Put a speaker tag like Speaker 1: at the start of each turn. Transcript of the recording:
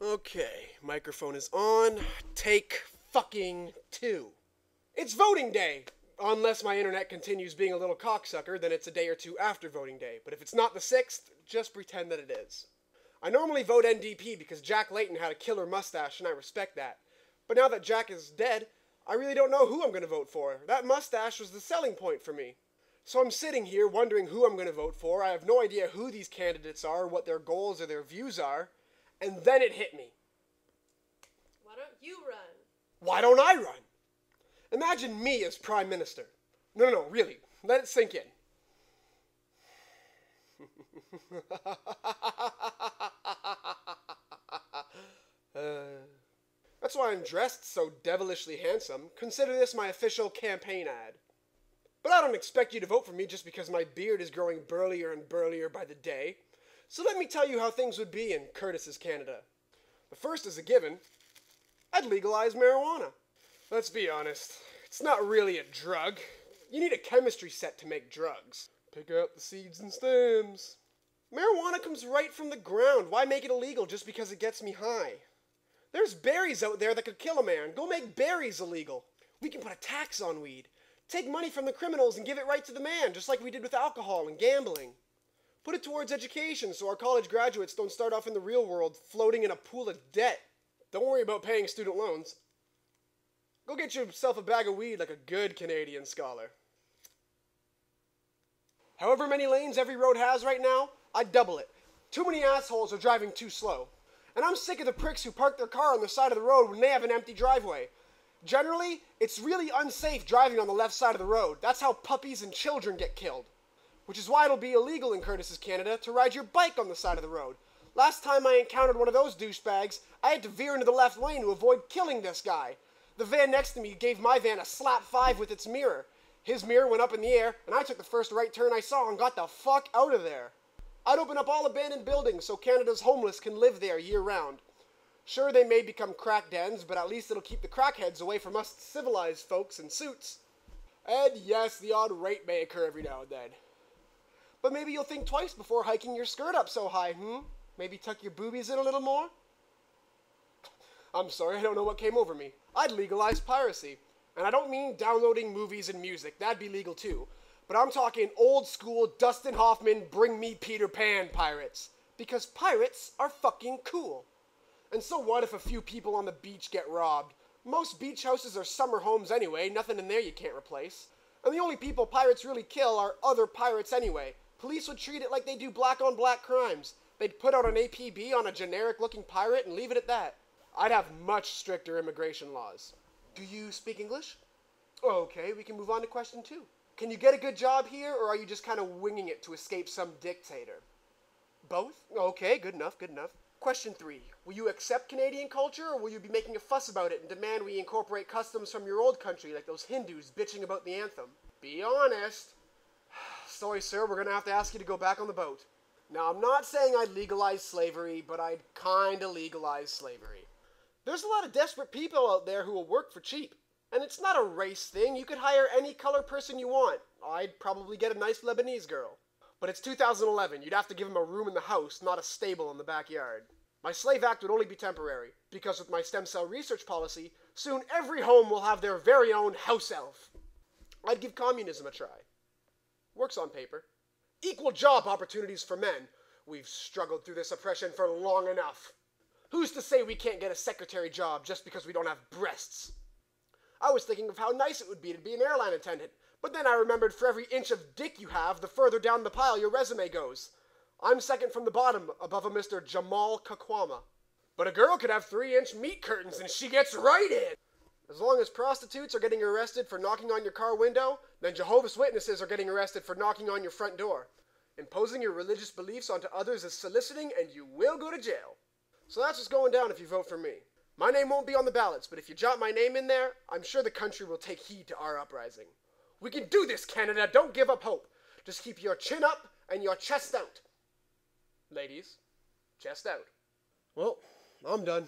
Speaker 1: Okay, microphone is on. Take fucking two. It's voting day! Unless my internet continues being a little cocksucker, then it's a day or two after voting day. But if it's not the 6th, just pretend that it is. I normally vote NDP because Jack Layton had a killer mustache and I respect that. But now that Jack is dead, I really don't know who I'm going to vote for. That mustache was the selling point for me. So I'm sitting here wondering who I'm going to vote for. I have no idea who these candidates are, what their goals or their views are. And then it hit me.
Speaker 2: Why don't you run?
Speaker 1: Why don't I run? Imagine me as Prime Minister. No, really. Let it sink in. That's why I'm dressed so devilishly handsome. Consider this my official campaign ad. But I don't expect you to vote for me just because my beard is growing burlier and burlier by the day. So let me tell you how things would be in Curtis's Canada. The first is a given. I'd legalize marijuana. Let's be honest, it's not really a drug. You need a chemistry set to make drugs. Pick out the seeds and stems. Marijuana comes right from the ground. Why make it illegal just because it gets me high? There's berries out there that could kill a man. Go make berries illegal. We can put a tax on weed. Take money from the criminals and give it right to the man, just like we did with alcohol and gambling. Put it towards education so our college graduates don't start off in the real world floating in a pool of debt. Don't worry about paying student loans. Go get yourself a bag of weed like a good Canadian scholar. However many lanes every road has right now, I'd double it. Too many assholes are driving too slow. And I'm sick of the pricks who park their car on the side of the road when they have an empty driveway. Generally, it's really unsafe driving on the left side of the road. That's how puppies and children get killed. Which is why it'll be illegal in Curtis's Canada to ride your bike on the side of the road. Last time I encountered one of those douchebags, I had to veer into the left lane to avoid killing this guy. The van next to me gave my van a slap 5 with its mirror. His mirror went up in the air, and I took the first right turn I saw and got the fuck out of there. I'd open up all abandoned buildings so Canada's homeless can live there year-round. Sure, they may become crack dens, but at least it'll keep the crackheads away from us civilized folks in suits. And yes, the odd rape may occur every now and then. But maybe you'll think twice before hiking your skirt up so high, Maybe tuck your boobies in a little more? I'm sorry, I don't know what came over me. I'd legalize piracy. And I don't mean downloading movies and music, that'd be legal too. But I'm talking old school Dustin Hoffman, Bring Me Peter Pan pirates. Because pirates are fucking cool. And so what if a few people on the beach get robbed? Most beach houses are summer homes anyway, nothing in there you can't replace. And the only people pirates really kill are other pirates anyway. Police would treat it like they do black on black crimes. They'd put out an APB on a generic looking pirate and leave it at that. I'd have much stricter immigration laws. Do you speak English? Okay, we can move on to question 2. Can you get a good job here, or are you just kind of winging it to escape some dictator? Both? Okay, good enough. Question 3. Will you accept Canadian culture, or will you be making a fuss about it and demand we incorporate customs from your old country like those Hindus bitching about the anthem? Be honest. Sorry, sir, we're going to have to ask you to go back on the boat. Now, I'm not saying I'd legalize slavery, but I'd kind of legalize slavery. There's a lot of desperate people out there who will work for cheap. And it's not a race thing. You could hire any color person you want. I'd probably get a nice Lebanese girl. But it's 2011. You'd have to give them a room in the house, not a stable in the backyard. My Slave Act would only be temporary, because with my stem cell research policy, soon every home will have their very own house elf. I'd give communism a try. Works on paper. Equal job opportunities for men. We've struggled through this oppression for long enough. Who's to say we can't get a secretary job just because we don't have breasts? I was thinking of how nice it would be to be an airline attendant, but then I remembered for every inch of dick you have, the further down the pile your resume goes. I'm second from the bottom, above a Mr. Jamal Kakwama. But a girl could have 3-inch meat curtains and she gets right in! As long as prostitutes are getting arrested for knocking on your car window, then Jehovah's Witnesses are getting arrested for knocking on your front door. Imposing your religious beliefs onto others is soliciting and you will go to jail. So that's what's going down if you vote for me. My name won't be on the ballots, but if you jot my name in there, I'm sure the country will take heed to our uprising. We can do this, Canada! Don't give up hope! Just keep your chin up and your chest out. Ladies, chest out. Well, I'm done.